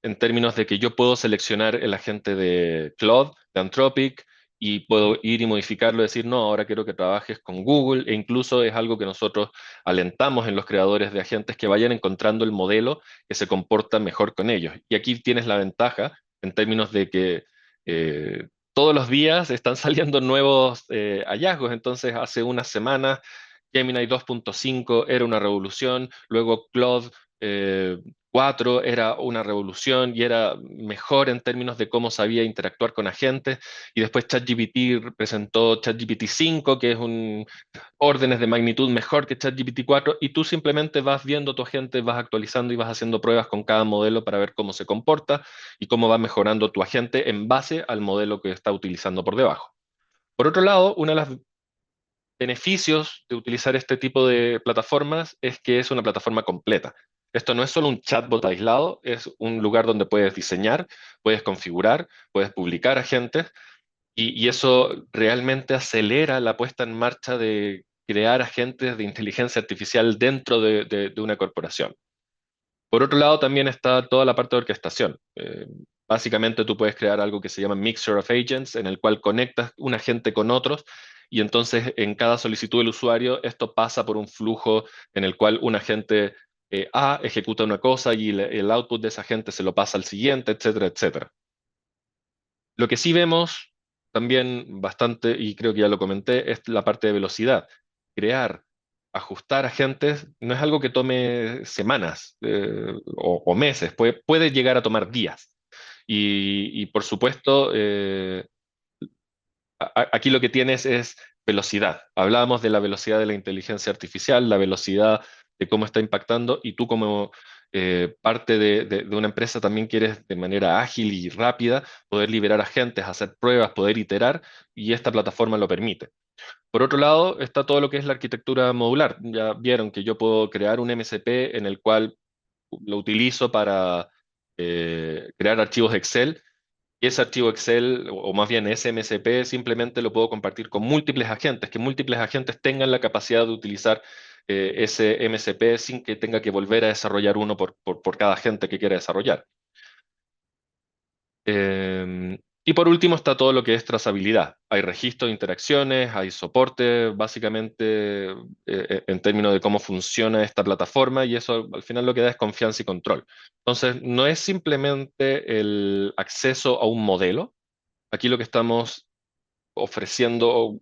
en términos de que yo puedo seleccionar el agente de Claude, de Anthropic, y puedo ir y modificarlo, decir, no, ahora quiero que trabajes con Google, e incluso es algo que nosotros alentamos en los creadores de agentes que vayan encontrando el modelo que se comporta mejor con ellos. Y aquí tienes la ventaja en términos de que todos los días están saliendo nuevos hallazgos. Entonces, hace unas semanas Gemini 2.5 era una revolución, luego Claude 4 era una revolución y era mejor en términos de cómo sabía interactuar con agentes, y después ChatGPT presentó ChatGPT 5, que es un órdenes de magnitud mejor que ChatGPT 4, y tú simplemente vas viendo tu agente, vas actualizando y vas haciendo pruebas con cada modelo para ver cómo se comporta y cómo va mejorando tu agente en base al modelo que está utilizando por debajo. Por otro lado, uno de los beneficios de utilizar este tipo de plataformas es que es una plataforma completa. Esto no es solo un chatbot aislado, es un lugar donde puedes diseñar, puedes configurar, puedes publicar agentes, y eso realmente acelera la puesta en marcha de crear agentes de inteligencia artificial dentro de una corporación. Por otro lado, también está toda la parte de orquestación. Básicamente tú puedes crear algo que se llama Mixture of Agents, en el cual conectas un agente con otros, y entonces en cada solicitud del usuario esto pasa por un flujo en el cual un agente A ejecuta una cosa y el output de ese agente se lo pasa al siguiente, etcétera, etcétera. Lo que sí vemos también bastante, y creo que ya lo comenté, es la parte de velocidad. Crear, ajustar agentes no es algo que tome semanas o meses, puede llegar a tomar días. Y por supuesto, aquí lo que tienes es velocidad. Hablábamos de la velocidad de la inteligencia artificial, la velocidad de cómo está impactando, y tú como parte de una empresa también quieres de manera ágil y rápida poder liberar agentes, hacer pruebas, poder iterar, y esta plataforma lo permite. Por otro lado, está todo lo que es la arquitectura modular. Ya vieron que yo puedo crear un MCP en el cual lo utilizo para crear archivos Excel y ese archivo Excel, o más bien ese MSP, simplemente lo puedo compartir con múltiples agentes, que múltiples agentes tengan la capacidad de utilizar ese MSP sin que tenga que volver a desarrollar uno por cada agente que quiera desarrollar. Y por último está todo lo que es trazabilidad. Hay registro de interacciones, hay soporte, básicamente en términos de cómo funciona esta plataforma y eso al final lo que da es confianza y control. Entonces, no es simplemente el acceso a un modelo. Aquí lo que estamos ofreciendo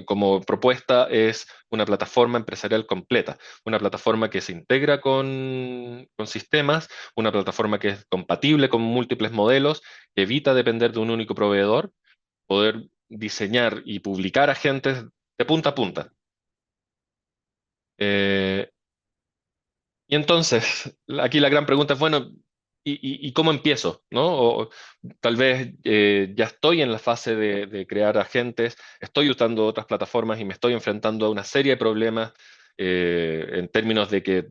como propuesta es una plataforma empresarial completa, una plataforma que se integra con sistemas, una plataforma que es compatible con múltiples modelos, que evita depender de un único proveedor, poder diseñar y publicar agentes de punta a punta. Eh, Y entonces, aquí la gran pregunta es, bueno, ¿y cómo empiezo? ¿No? O tal vez ya estoy en la fase de crear agentes, estoy usando otras plataformas y me estoy enfrentando a una serie de problemas en términos de que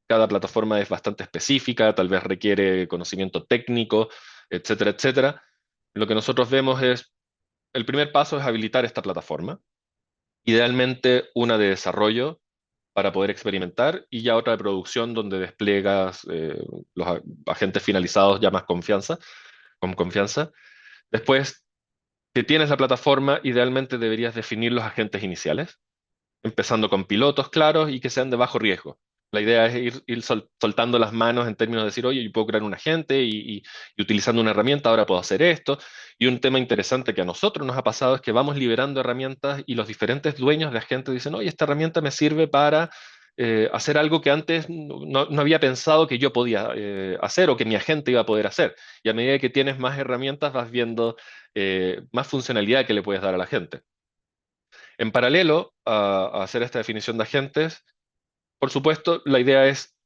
cada plataforma es bastante específica, tal vez requiere conocimiento técnico, etcétera, etcétera. Lo que nosotros vemos es, el primer paso es habilitar esta plataforma, idealmente una de desarrollo para poder experimentar y ya otra de producción donde despliegas agentes finalizados ya más confianza, con confianza. Después que tienes la plataforma, idealmente deberías definir los agentes iniciales empezando con pilotos claros y que sean de bajo riesgo. La idea es ir soltando las manos en términos de decir, oye, yo puedo crear un agente y utilizando una herramienta ahora puedo hacer esto. Y un tema interesante que a nosotros nos ha pasado es que vamos liberando herramientas y los diferentes dueños de agentes dicen, oye, esta herramienta me sirve para hacer algo que antes no había pensado que yo podía hacer o que mi agente iba a poder hacer. Y a medida que tienes más herramientas vas viendo más funcionalidad que le puedes dar a la gente. En paralelo a hacer esta definición de agentes, por supuesto, la idea es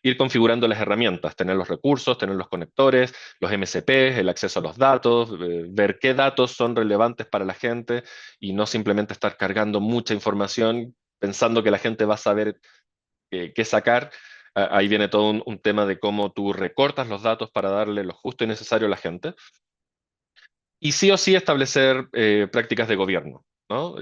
ir configurando las herramientas, tener los recursos, tener los conectores, los MCPs, el acceso a los datos, ver qué datos son relevantes para la gente y no simplemente estar cargando mucha información pensando que la gente va a saber qué sacar. Ahí viene todo un tema de cómo tú recortas los datos para darle lo justo y necesario a la gente. Y sí o sí establecer prácticas de gobierno, ¿no?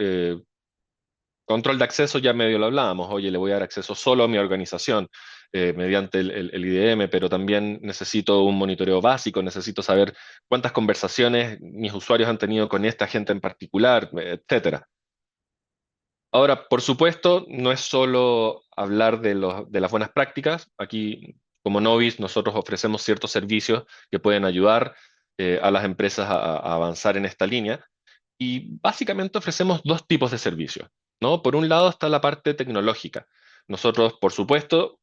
Control de acceso ya medio lo hablábamos, oye, le voy a dar acceso solo a mi organización mediante el IDM, pero también necesito un monitoreo básico, necesito saber cuántas conversaciones mis usuarios han tenido con esta gente en particular, etcétera. Ahora, por supuesto, no es solo hablar de las buenas prácticas. Aquí, como Novis, nosotros ofrecemos ciertos servicios que pueden ayudar a las empresas a avanzar en esta línea. Y básicamente ofrecemos dos tipos de servicios, ¿no? Por un lado está la parte tecnológica. Nosotros, por supuesto,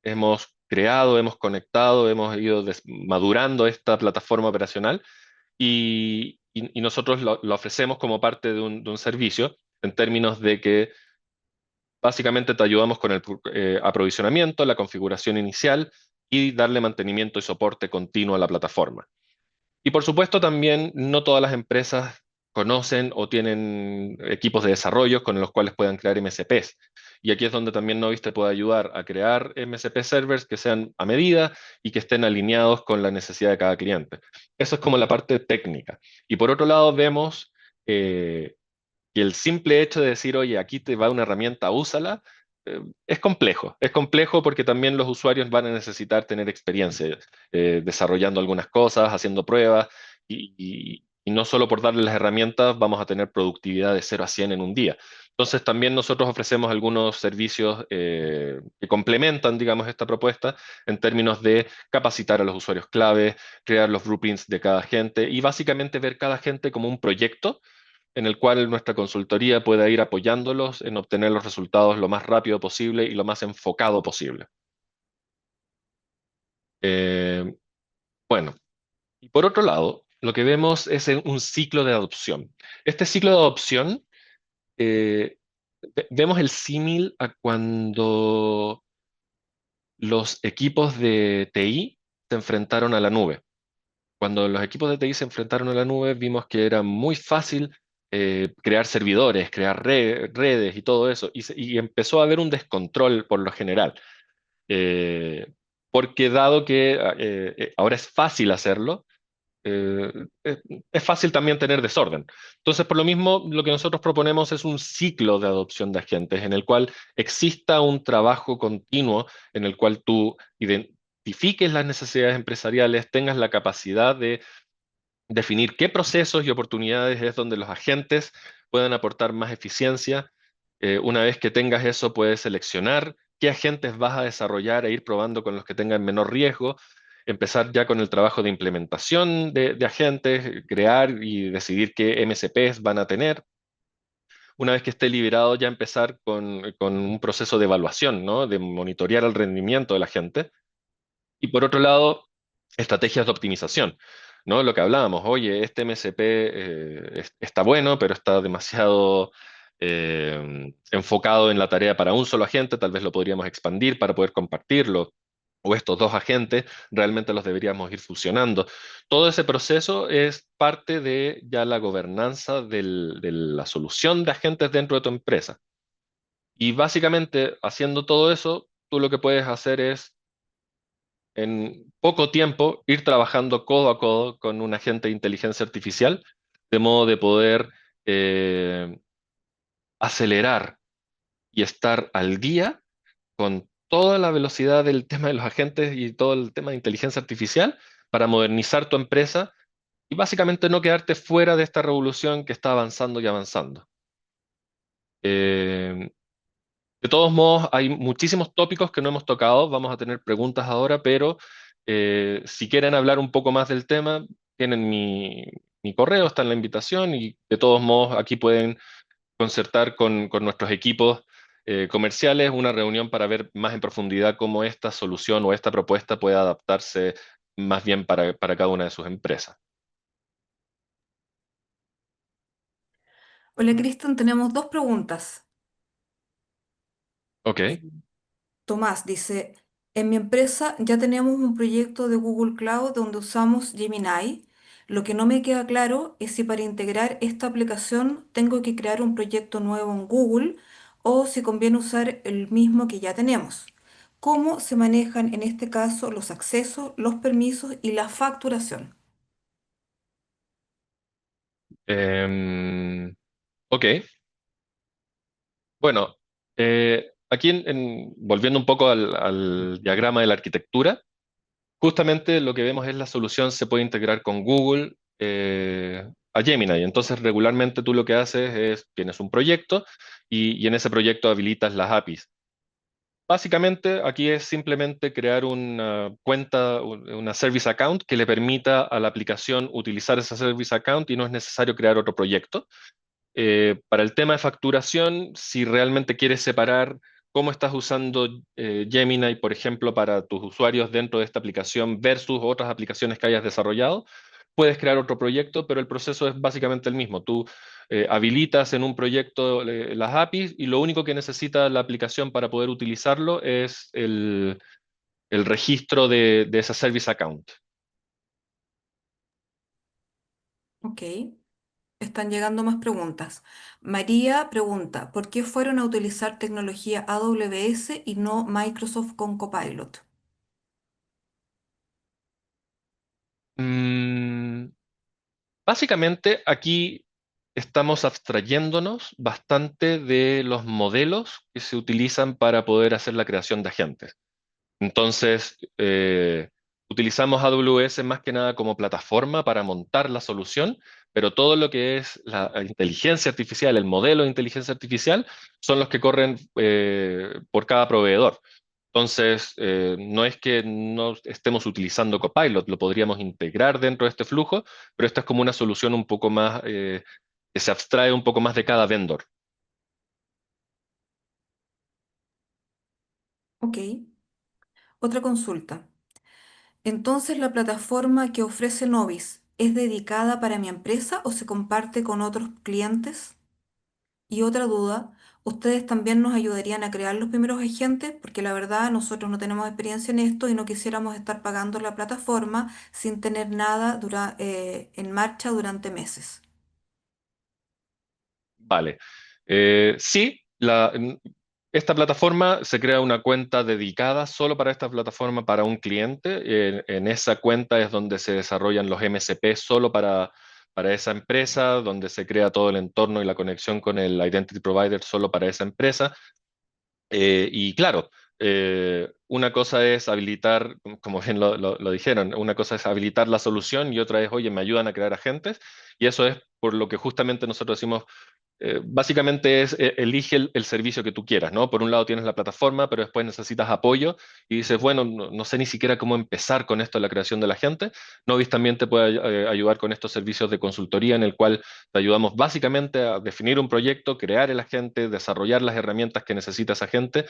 hemos creado, hemos conectado, hemos ido madurando esta plataforma operacional y nosotros lo ofrecemos como parte de un servicio en términos de que básicamente te ayudamos con el aprovisionamiento, la configuración inicial y darle mantenimiento y soporte continuo a la plataforma. Y por supuesto también no todas las empresas conocen o tienen equipos de desarrollo con los cuales puedan crear MCPs. Y aquí es donde también Novis te puede ayudar a crear MCP servers que sean a medida y que estén alineados con la necesidad de cada cliente. Eso es como la parte técnica. Y por otro lado vemos que el simple hecho de decir, oye, aquí te va una herramienta, úsala, es complejo porque también los usuarios van a necesitar tener experiencia desarrollando algunas cosas, haciendo pruebas, y no solo por darles las herramientas vamos a tener productividad de 0 a 100 en un día. Entonces también nosotros ofrecemos algunos servicios que complementan, digamos, esta propuesta en términos de capacitar a los usuarios clave, crear los blueprints de cada agente y básicamente ver cada agente como un proyecto en el cual nuestra consultoría pueda ir apoyándolos en obtener los resultados lo más rápido posible y lo más enfocado posible. Eh, bueno, y por otro lado, lo que vemos es un ciclo de adopción. Este ciclo de adopción, eh, vemos el símil a cuando los equipos de TI se enfrentaron a la nube. Cuando los equipos de TI se enfrentaron a la nube, vimos que era muy fácil crear servidores, crear redes y todo eso, y empezó a haber un descontrol por lo general. porque dado que ahora es fácil hacerlo, eh, es, es fácil también tener desorden. Entonces, por lo mismo, lo que nosotros proponemos es un ciclo de adopción de agentes en el cual exista un trabajo continuo en el cual tú identifiques las necesidades empresariales, tengas la capacidad de definir qué procesos y oportunidades es donde los agentes pueden aportar más eficiencia. Una vez que tengas eso, puedes seleccionar qué agentes vas a desarrollar e ir probando con los que tengan menor riesgo, empezar ya con el trabajo de implementación de agentes, crear y decidir qué MCPs van a tener. Una vez que esté liberado, ya empezar con un proceso de evaluación, ¿no? De monitorear el rendimiento de la gente y por otro lado, estrategias de optimización, ¿no? Lo que hablábamos, oye, este MSP está bueno, pero está demasiado enfocado en la tarea para un solo agente, tal vez lo podríamos expandir para poder compartirlo. O estos dos agentes realmente los deberíamos ir fusionando. Todo ese proceso es parte de ya la gobernanza de la solución de agentes dentro de tu empresa. Y básicamente, haciendo todo eso, tú lo que puedes hacer es en poco tiempo ir trabajando codo a codo con un agente de inteligencia artificial, de modo de poder eh, acelerar y estar al día con toda la velocidad del tema de los agentes y todo el tema de inteligencia artificial para modernizar tu empresa y básicamente no quedarte fuera de esta revolución que está avanzando y avanzando. Eh, De todos modos, hay muchísimos tópicos que no hemos tocado. Vamos a tener preguntas ahora, pero si quieren hablar un poco más del tema, tienen mi correo, está en la invitación y de todos modos aquí pueden concertar con nuestros equipos comerciales una reunión para ver más en profundidad cómo esta solución o esta propuesta puede adaptarse más bien para cada una de sus empresas. Hola Cristian, tenemos dos preguntas. Ok. Eh, Tomás dice, en mi empresa ya tenemos un proyecto de Google Cloud donde usamos Gemini. Lo que no me queda claro es si para integrar esta aplicación tengo que crear un proyecto nuevo en Google o si conviene usar el mismo que ya tenemos. ¿Cómo se manejan en este caso los accesos, los permisos y la facturación? Ok. Bueno, aquí volviendo un poco al diagrama de la arquitectura, justamente lo que vemos es la solución se puede integrar con Google a Gemini. Entonces, regularmente tú lo que haces es, tienes un proyecto y en ese proyecto habilitas las APIs. Básicamente, aquí es simplemente crear una cuenta, una service account que le permita a la aplicación utilizar esa service account y no es necesario crear otro proyecto. Para el tema de facturación, si realmente quieres separar cómo estás usando Gemini, por ejemplo, para tus usuarios dentro de esta aplicación versus otras aplicaciones que hayas desarrollado, puedes crear otro proyecto, pero el proceso es básicamente el mismo. Tú habilitas en un proyecto las APIs y lo único que necesita la aplicación para poder utilizarlo es el registro de esa service account. Ok, están llegando más preguntas. María pregunta, ¿por qué fueron a utilizar tecnología AWS y no Microsoft con Copilot? Mm, Básicamente, aquí estamos abstrayéndonos bastante de los modelos que se utilizan para poder hacer la creación de agentes. Entonces, utilizamos AWS más que nada como plataforma para montar la solución, pero todo lo que es la inteligencia artificial, el modelo de inteligencia artificial, son los que corren por cada proveedor. Entonces, no es que no estemos utilizando Copilot, lo podríamos integrar dentro de este flujo, pero esta es como una solución un poco más, que se abstrae un poco más de cada vendor. Ok, otra consulta. Entonces, ¿la plataforma que ofrece Novis es dedicada para mi empresa o se comparte con otros clientes? Y otra duda, ¿ustedes también nos ayudarían a crear los primeros agentes? Porque la verdad nosotros no tenemos experiencia en esto y no quisiéramos estar pagando la plataforma sin tener nada en marcha durante meses. Vale. Sí, esta plataforma se crea una cuenta dedicada solo para esta plataforma, para un cliente. En esa cuenta es donde se desarrollan los MCP solo para esa empresa, donde se crea todo el entorno y la conexión con el Identity Provider solo para esa empresa. Y claro, una cosa es habilitar, como bien lo dijeron, una cosa es habilitar la solución y otra es, oye, me ayudan a crear agentes. Y eso es por lo que justamente nosotros decimos básicamente es elige el servicio que tú quieras, ¿no? Por un lado tienes la plataforma, pero después necesitas apoyo y dices, bueno, no sé ni siquiera cómo empezar con esto de la creación de la gente. Novis también te puede ayudar con estos servicios de consultoría en el cual te ayudamos básicamente a definir un proyecto, crear el agente, desarrollar las herramientas que necesita esa gente,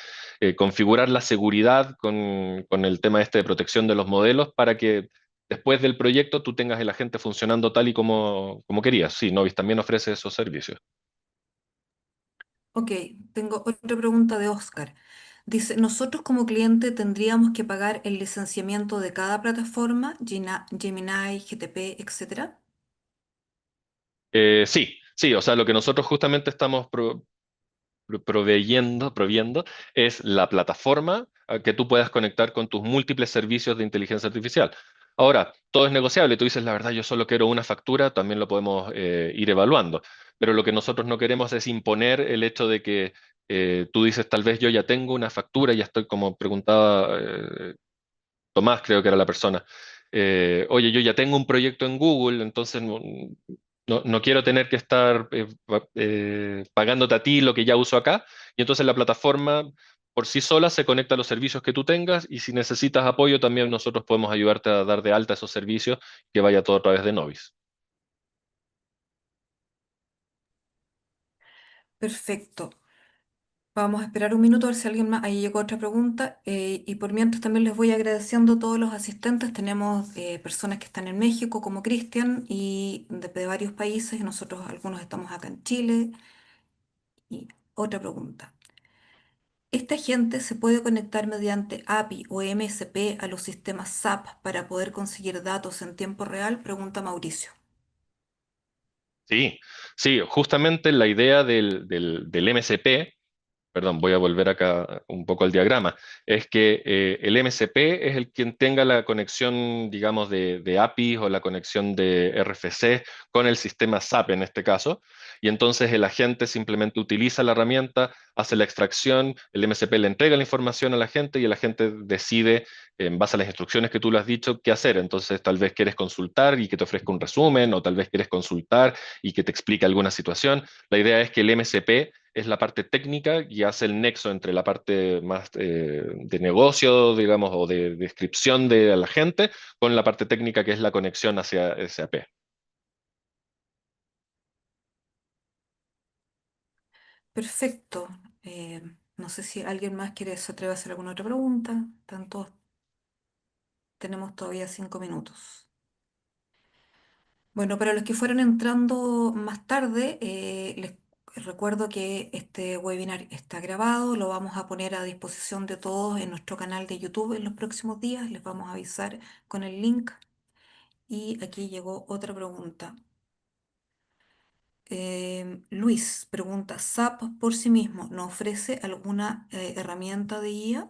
configurar la seguridad con el tema este de protección de los modelos para que después del proyecto tú tengas el agente funcionando tal y como querías. Sí, Novis también ofrece esos servicios. Ok, tengo otra pregunta de Oscar. Dice, ¿nosotros como cliente tendríamos que pagar el licenciamiento de cada plataforma, Gemini, GTP, etcétera? Sí, sí, o sea, lo que nosotros justamente estamos proviendo es la plataforma a que tú puedas conectar con tus múltiples servicios de inteligencia artificial. Ahora, todo es negociable. Tú dices, la verdad, yo solo quiero una factura, también lo podemos ir evaluando. Pero lo que nosotros no queremos es imponer el hecho de que tú dices, tal vez yo ya tengo una factura, ya estoy como preguntaba Tomás, creo que era la persona. Oye, yo ya tengo un proyecto en Google, entonces no quiero tener que estar pagándote a ti lo que ya uso acá. Y entonces la plataforma por sí sola se conecta a los servicios que tú tengas y si necesitas apoyo también nosotros podemos ayudarte a dar de alta esos servicios que vaya todo a través de Novis. Perfecto. Vamos a esperar un minuto a ver si alguien más. Ahí llegó otra pregunta. Y por mientras también les voy agradeciendo a todos los asistentes. Tenemos personas que están en México, como Cristian, y de varios países. Y nosotros, algunos estamos acá en Chile. Y otra pregunta. ¿Esta gente se puede conectar mediante API o MSP a los sistemas SAP para poder conseguir datos en tiempo real? Pregunta Mauricio. Sí, sí, justamente la idea del MCP. Perdón, voy a volver acá un poco al diagrama, es que el MCP es el quien tenga la conexión, digamos, de APIs o la conexión de RFC con el sistema SAP en este caso, y entonces el agente simplemente utiliza la herramienta, hace la extracción, el MCP le entrega la información al agente y el agente decide, en base a las instrucciones que tú le has dicho, qué hacer. Entonces, tal vez quieres consultar y que te ofrezca un resumen, o tal vez quieres consultar y que te explique alguna situación. La idea es que el MCP es la parte técnica y hace el nexo entre la parte más de negocio, digamos, o de descripción de la gente, con la parte técnica que es la conexión hacia SAP. Perfecto. No sé si alguien más quiere se atreve a hacer alguna otra pregunta. Tanto tenemos todavía 5 minutos. Bueno, para los que fueron entrando más tarde, les recuerdo que este webinar está grabado, lo vamos a poner a disposición de todos en nuestro canal de YouTube en los próximos días, les vamos a avisar con el link. Y aquí llegó otra pregunta. Luis pregunta, ¿SAP por sí mismo no ofrece alguna herramienta de IA?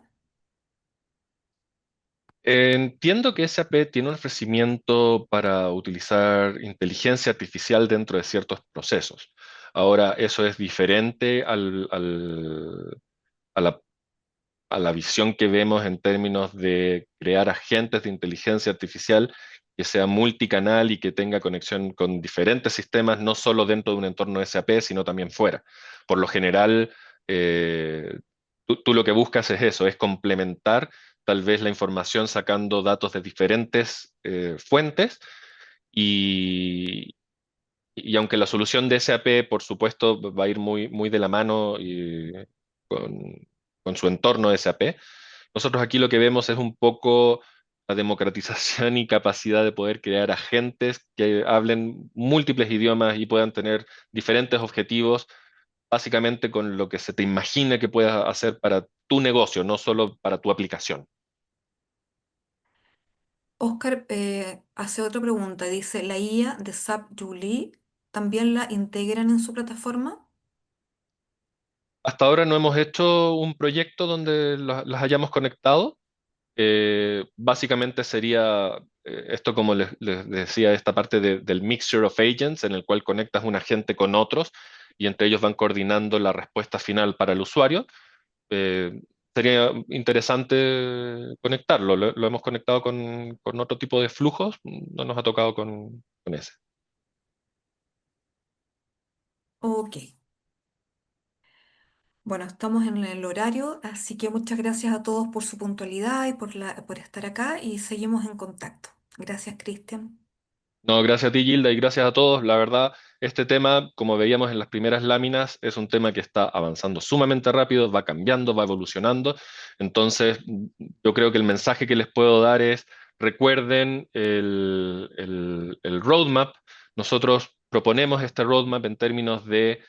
Entiendo que SAP tiene un ofrecimiento para utilizar inteligencia artificial dentro de ciertos procesos. Ahora, eso es diferente a la visión que vemos en términos de crear agentes de inteligencia artificial que sea multicanal y que tenga conexión con diferentes sistemas, no solo dentro de un entorno SAP, sino también fuera. Por lo general, tú lo que buscas es eso, es complementar tal vez la información sacando datos de diferentes fuentes y, y aunque la solución de SAP, por supuesto, va a ir muy de la mano con, con su entorno SAP, nosotros aquí lo que vemos es un poco la democratización y capacidad de poder crear agentes que hablen múltiples idiomas y puedan tener diferentes objetivos, básicamente con lo que se te imagine que puedas hacer para tu negocio, no solo para tu aplicación. Oscar hace otra pregunta, dice, ¿la IA de SAP Joule también la integran en su plataforma? hasta ahora no hemos hecho un proyecto donde las hayamos conectado. Básicamente sería esto, como les decía, esta parte del mixture of agents, en el cual conectas un agente con otros y entre ellos van coordinando la respuesta final para el usuario. Eh, Sería interesante conectarlo. Lo hemos conectado con otro tipo de flujos, no nos ha tocado con ese. Ok. Bueno, estamos en el horario, así que muchas gracias a todos por su puntualidad y por estar acá y seguimos en contacto. Gracias, Cristian. No, gracias a ti, Gilda, y gracias a todos. La verdad, este tema, como veíamos en las primeras láminas, es un tema que está avanzando sumamente rápido, va cambiando, va evolucionando. Entonces, yo creo que el mensaje que les puedo dar es, recuerden el roadmap. Nosotros proponemos este roadmap en términos de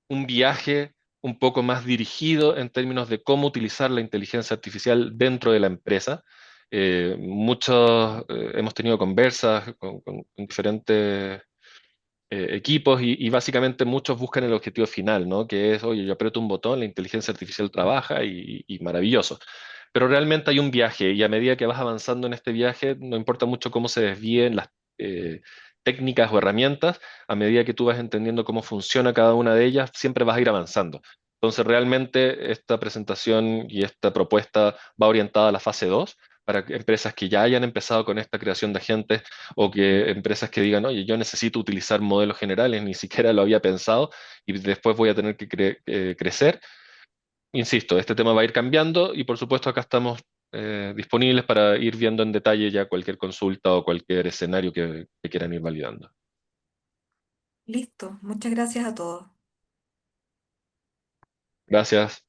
un viaje un poco más dirigido en términos de cómo utilizar la inteligencia artificial dentro de la empresa. Muchos hemos tenido conversas con diferentes equipos y básicamente muchos buscan el objetivo final, ¿no? Que es, oye, yo aprieto un botón, la inteligencia artificial trabaja y maravilloso. Pero realmente hay un viaje y a medida que vas avanzando en este viaje, no importa mucho cómo se desvíen las eh, técnicas o herramientas, a medida que tú vas entendiendo cómo funciona cada una de ellas, siempre vas a ir avanzando. Entonces, realmente esta presentación y esta propuesta va orientada a la fase 2 para que empresas que ya hayan empezado con esta creación de agentes o que empresas que digan, oye, yo necesito utilizar modelos generales, ni siquiera lo había pensado y después voy a tener que crecer. Insisto, este tema va a ir cambiando y por supuesto acá estamos disponibles para ir viendo en detalle ya cualquier consulta o cualquier escenario que quieran ir validando. Listo, muchas gracias a todos. Gracias.